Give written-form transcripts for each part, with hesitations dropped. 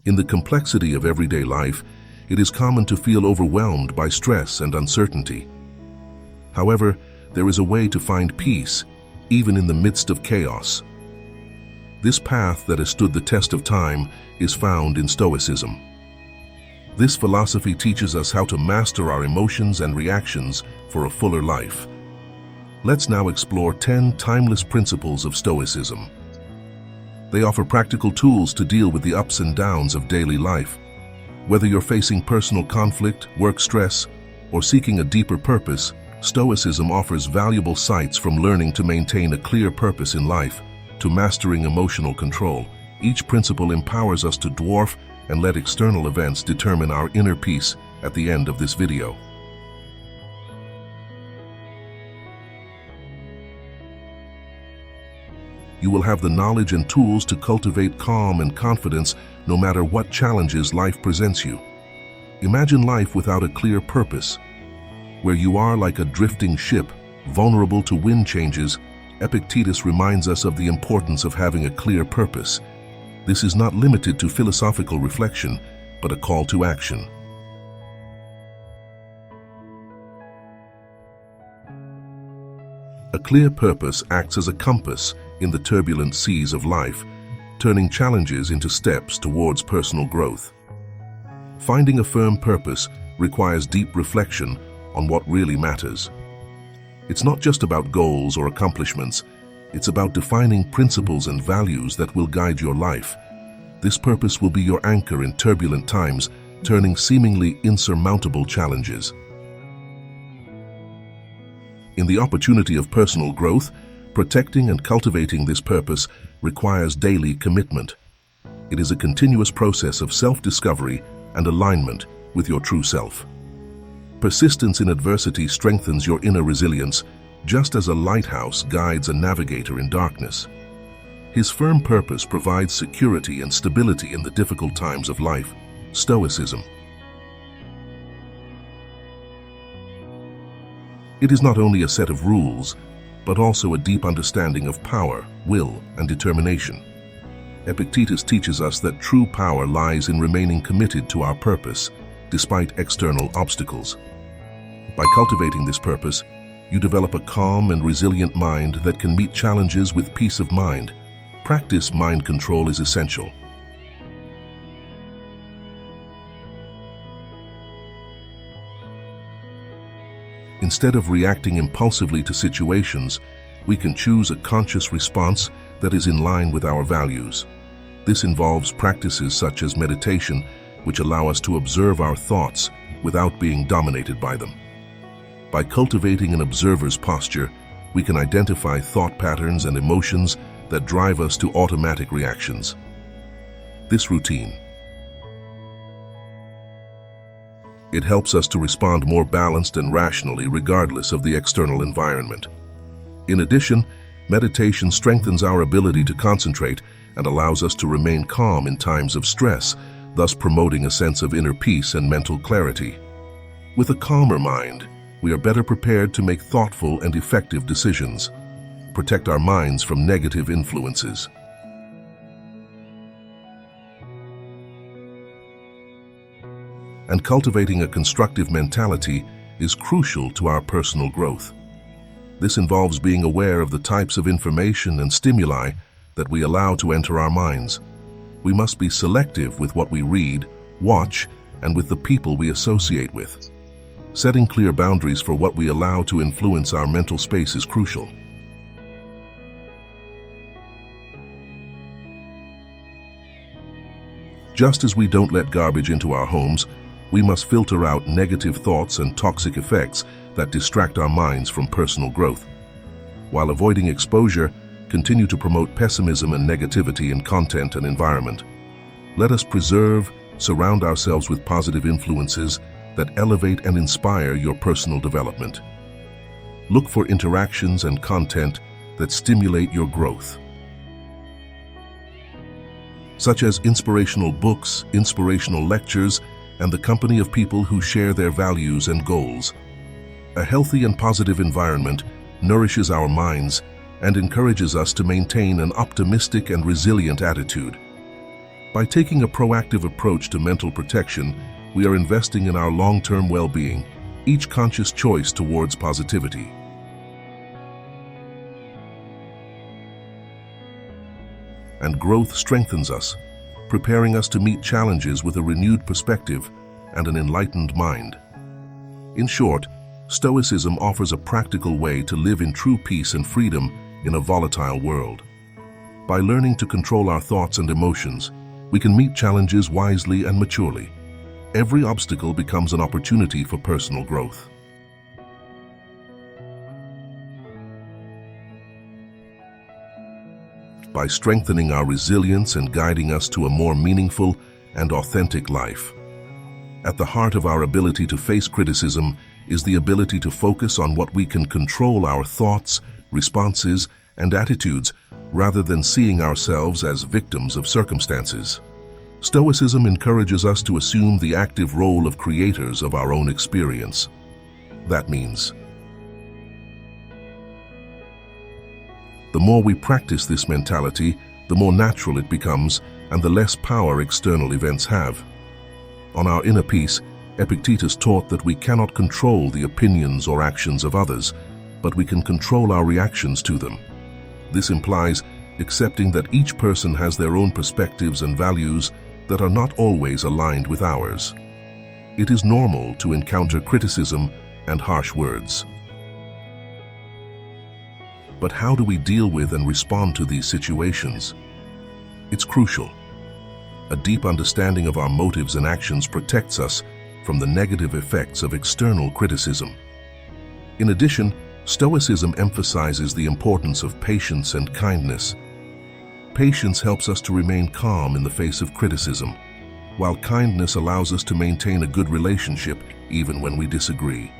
In the complexity of everyday life, it is common to feel overwhelmed by stress and uncertainty. However, there is a way to find peace, even in the midst of chaos. This path that has stood the test of time is found in Stoicism. This philosophy teaches us how to master our emotions and reactions for a fuller life. Let's now explore 10 timeless principles of Stoicism. They offer practical tools to deal with the ups and downs of daily life. Whether you're facing personal conflict, work stress, or seeking a deeper purpose, Stoicism offers valuable insights from learning to maintain a clear purpose in life to mastering emotional control. Each principle empowers us to dwarf and let external events determine our inner peace at the end of this video. You will have the knowledge and tools to cultivate calm and confidence no matter what challenges life presents you. Imagine life without a clear purpose, where you are like a drifting ship, vulnerable to wind changes. Epictetus reminds us of the importance of having a clear purpose. This is not limited to philosophical reflection, but a call to action. A clear purpose acts as a compass in the turbulent seas of life, turning challenges into steps towards personal growth. Finding a firm purpose requires deep reflection on what really matters. It's not just about goals or accomplishments, it's about defining principles and values that will guide your life. This purpose will be your anchor in turbulent times, turning seemingly insurmountable challenges. In the opportunity of personal growth, protecting and cultivating this purpose requires daily commitment. It is a continuous process of self-discovery and alignment with your true self. Persistence in adversity strengthens your inner resilience, just as a lighthouse guides a navigator in darkness. His firm purpose provides security and stability in the difficult times of life. Stoicism. It is not only a set of rules, but also a deep understanding of power, will, and determination. Epictetus teaches us that true power lies in remaining committed to our purpose, despite external obstacles. By cultivating this purpose, you develop a calm and resilient mind that can meet challenges with peace of mind. Practice mind control is essential. Instead of reacting impulsively to situations, we can choose a conscious response that is in line with our values. This involves practices such as meditation, which allow us to observe our thoughts without being dominated by them. By cultivating an observer's posture, we can identify thought patterns and emotions that drive us to automatic reactions. This routine, it helps us to respond more balanced and rationally regardless of the external environment. In addition, meditation strengthens our ability to concentrate and allows us to remain calm in times of stress, thus promoting a sense of inner peace and mental clarity. With a calmer mind, we are better prepared to make thoughtful and effective decisions, protect our minds from negative influences. And cultivating a constructive mentality is crucial to our personal growth. This involves being aware of the types of information and stimuli that we allow to enter our minds. We must be selective with what we read, watch, and with the people we associate with. Setting clear boundaries for what we allow to influence our mental space is crucial. Just as we don't let garbage into our homes, we must filter out negative thoughts and toxic effects that distract our minds from personal growth. While avoiding exposure, continue to promote pessimism and negativity in content and environment. Let us surround ourselves with positive influences that elevate and inspire your personal development. Look for interactions and content that stimulate your growth, such as inspirational books, inspirational lectures, and the company of people who share their values and goals. A healthy and positive environment nourishes our minds and encourages us to maintain an optimistic and resilient attitude. By taking a proactive approach to mental protection, we are investing in our long-term well-being, each conscious choice towards positivity. And growth strengthens us, preparing us to meet challenges with a renewed perspective and an enlightened mind. In short, Stoicism offers a practical way to live in true peace and freedom in a volatile world. By learning to control our thoughts and emotions, we can meet challenges wisely and maturely. Every obstacle becomes an opportunity for personal growth. By strengthening our resilience and guiding us to a more meaningful and authentic life. At the heart of our ability to face criticism is the ability to focus on what we can control: our thoughts, responses, and attitudes, rather than seeing ourselves as victims of circumstances. Stoicism encourages us to assume the active role of creators of our own experience. That means, the more we practice this mentality, the more natural it becomes and the less power external events have. On our inner peace, Epictetus taught that we cannot control the opinions or actions of others, but we can control our reactions to them. This implies accepting that each person has their own perspectives and values that are not always aligned with ours. It is normal to encounter criticism and harsh words. But how do we deal with and respond to these situations? It's crucial. A deep understanding of our motives and actions protects us from the negative effects of external criticism. In addition, Stoicism emphasizes the importance of patience and kindness. Patience helps us to remain calm in the face of criticism, while kindness allows us to maintain a good relationship even when we disagree.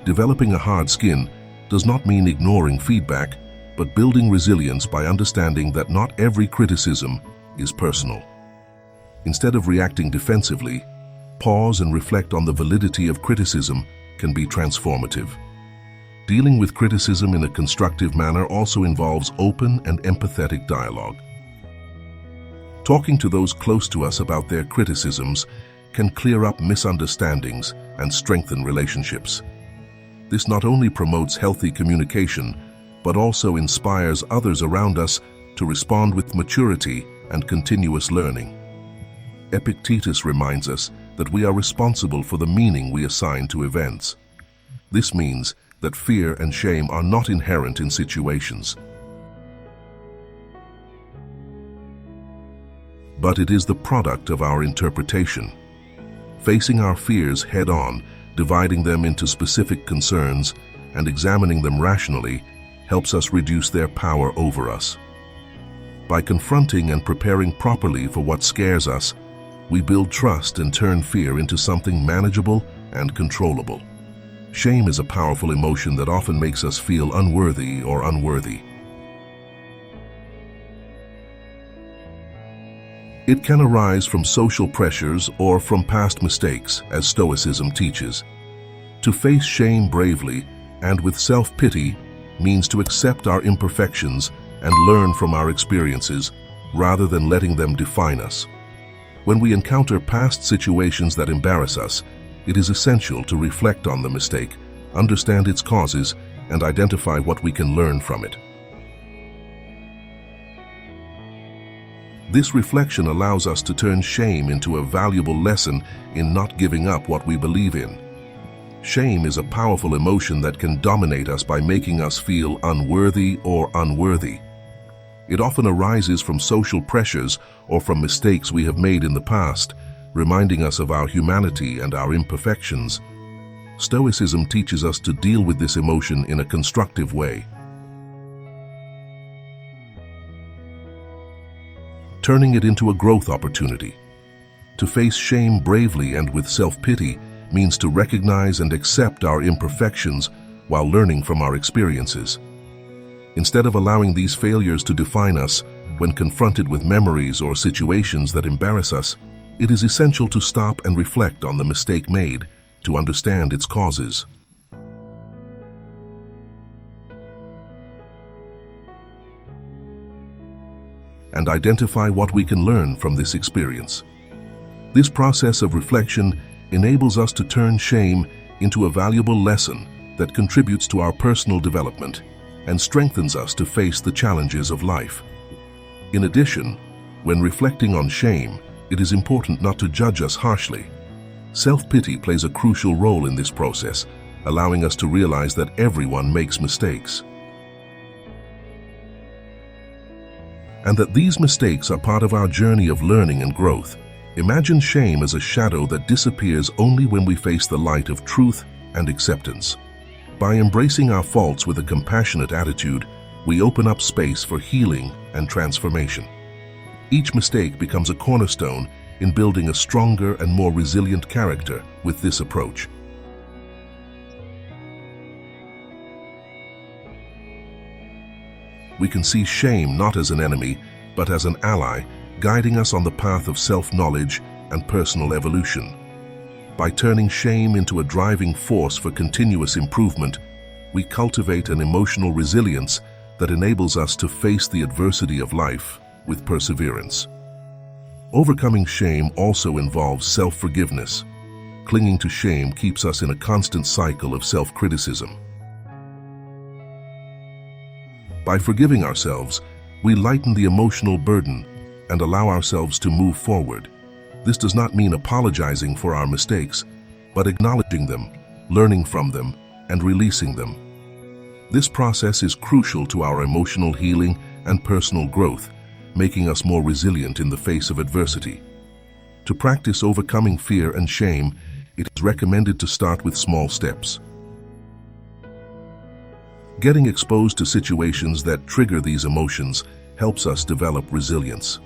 Developing a hard skin does not mean ignoring feedback, but building resilience by understanding that not every criticism is personal. Instead of reacting defensively, pause and reflect on the validity of criticism can be transformative. Dealing with criticism in a constructive manner also involves open and empathetic dialogue. Talking to those close to us about their criticisms can clear up misunderstandings and strengthen relationships. This not only promotes healthy communication, but also inspires others around us to respond with maturity and continuous learning. Epictetus reminds us that we are responsible for the meaning we assign to events. This means that fear and shame are not inherent in situations, but it is the product of our interpretation. Facing our fears head-on, dividing them into specific concerns, and examining them rationally helps us reduce their power over us. By confronting and preparing properly for what scares us, we build trust and turn fear into something manageable and controllable. Shame is a powerful emotion that often makes us feel unworthy or unworthy. It can arise from social pressures or from past mistakes, as Stoicism teaches. To face shame bravely and with self-pity means to accept our imperfections and learn from our experiences, rather than letting them define us. When we encounter past situations that embarrass us, it is essential to reflect on the mistake, understand its causes, and identify what we can learn from it. This reflection allows us to turn shame into a valuable lesson in not giving up what we believe in. Shame is a powerful emotion that can dominate us by making us feel unworthy or unworthy. It often arises from social pressures or from mistakes we have made in the past, reminding us of our humanity and our imperfections. Stoicism teaches us to deal with this emotion in a constructive way. Turning it into a growth opportunity. To face shame bravely and with self-pity means to recognize and accept our imperfections while learning from our experiences. Instead of allowing these failures to define us, when confronted with memories or situations that embarrass us, it is essential to stop and reflect on the mistake made, to understand its causes. And and identify what we can learn from this experience. This process of reflection enables us to turn shame into a valuable lesson that contributes to our personal development and strengthens us to face the challenges of life. In addition, when reflecting on shame, it is important not to judge us harshly. Self-pity plays a crucial role in this process, allowing us to realize that everyone makes mistakes, and that these mistakes are part of our journey of learning and growth. Imagine shame as a shadow that disappears only when we face the light of truth and acceptance. By embracing our faults with a compassionate attitude, we open up space for healing and transformation. Each mistake becomes a cornerstone in building a stronger and more resilient character with this approach. We can see shame not as an enemy, but as an ally, guiding us on the path of self-knowledge and personal evolution. By turning shame into a driving force for continuous improvement, we cultivate an emotional resilience that enables us to face the adversity of life with perseverance. Overcoming shame also involves self-forgiveness. Clinging to shame keeps us in a constant cycle of self-criticism. By forgiving ourselves, we lighten the emotional burden and allow ourselves to move forward. This does not mean apologizing for our mistakes, but acknowledging them, learning from them, and releasing them. This process is crucial to our emotional healing and personal growth, making us more resilient in the face of adversity. To practice overcoming fear and shame, it is recommended to start with small steps. Getting exposed to situations that trigger these emotions helps us develop resilience.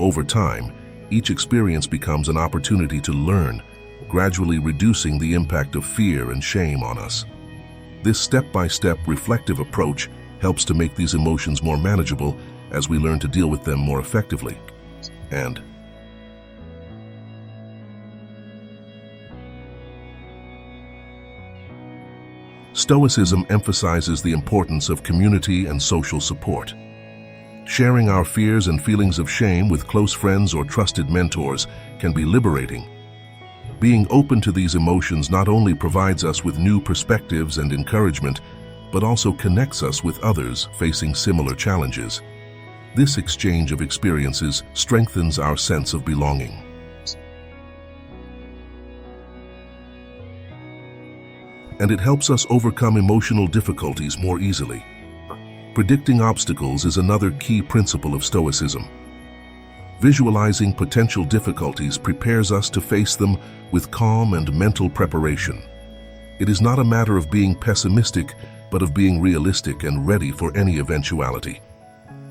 Over time, each experience becomes an opportunity to learn, gradually reducing the impact of fear and shame on us. This step-by-step reflective approach helps to make these emotions more manageable as we learn to deal with them more effectively. And Stoicism emphasizes the importance of community and social support. Sharing our fears and feelings of shame with close friends or trusted mentors can be liberating. Being open to these emotions not only provides us with new perspectives and encouragement, but also connects us with others facing similar challenges. This exchange of experiences strengthens our sense of belonging. And it helps us overcome emotional difficulties more easily. Predicting obstacles is another key principle of Stoicism. Visualizing potential difficulties prepares us to face them with calm and mental preparation. It is not a matter of being pessimistic, but of being realistic and ready for any eventuality.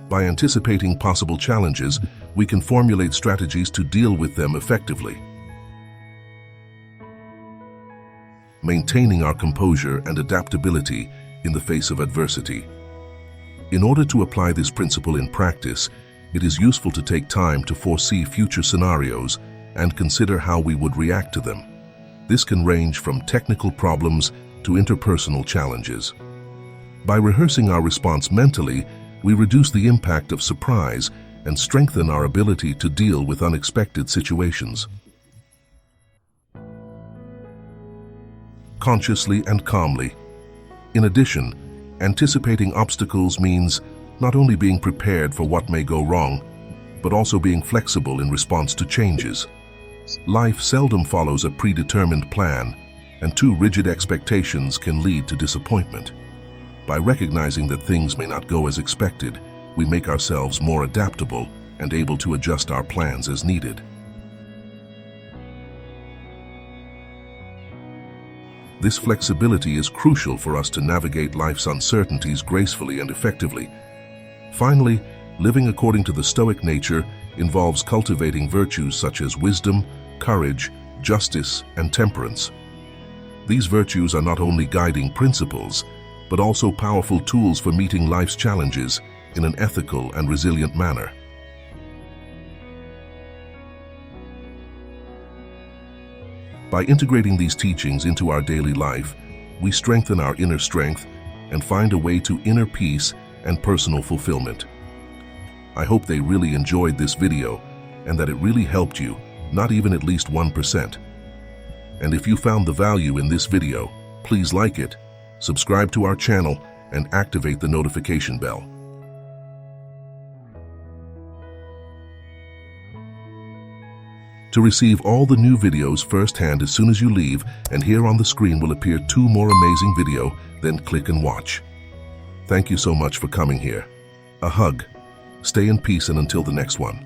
By anticipating possible challenges, we can formulate strategies to deal with them effectively. Maintaining our composure and adaptability in the face of adversity. In order to apply this principle in practice, it is useful to take time to foresee future scenarios and consider how we would react to them. This can range from technical problems to interpersonal challenges. By rehearsing our response mentally, we reduce the impact of surprise and strengthen our ability to deal with unexpected situations. Consciously and calmly. In addition, anticipating obstacles means not only being prepared for what may go wrong, but also being flexible in response to changes. Life seldom follows a predetermined plan, and too rigid expectations can lead to disappointment. By recognizing that things may not go as expected, we make ourselves more adaptable and able to adjust our plans as needed. This flexibility is crucial for us to navigate life's uncertainties gracefully and effectively. Finally, living according to the Stoic nature involves cultivating virtues such as wisdom, courage, justice, and temperance. These virtues are not only guiding principles, but also powerful tools for meeting life's challenges in an ethical and resilient manner. By integrating these teachings into our daily life, we strengthen our inner strength and find a way to inner peace and personal fulfillment. I hope they really enjoyed this video and that it really helped you, not even at least 1%. And if you found the value in this video, please like it, subscribe to our channel, and activate the notification bell. To receive all the new videos firsthand as soon as you leave, and here on the screen will appear 2 more amazing videos, then click and watch. Thank you so much for coming here. A hug. Stay in peace and until the next one.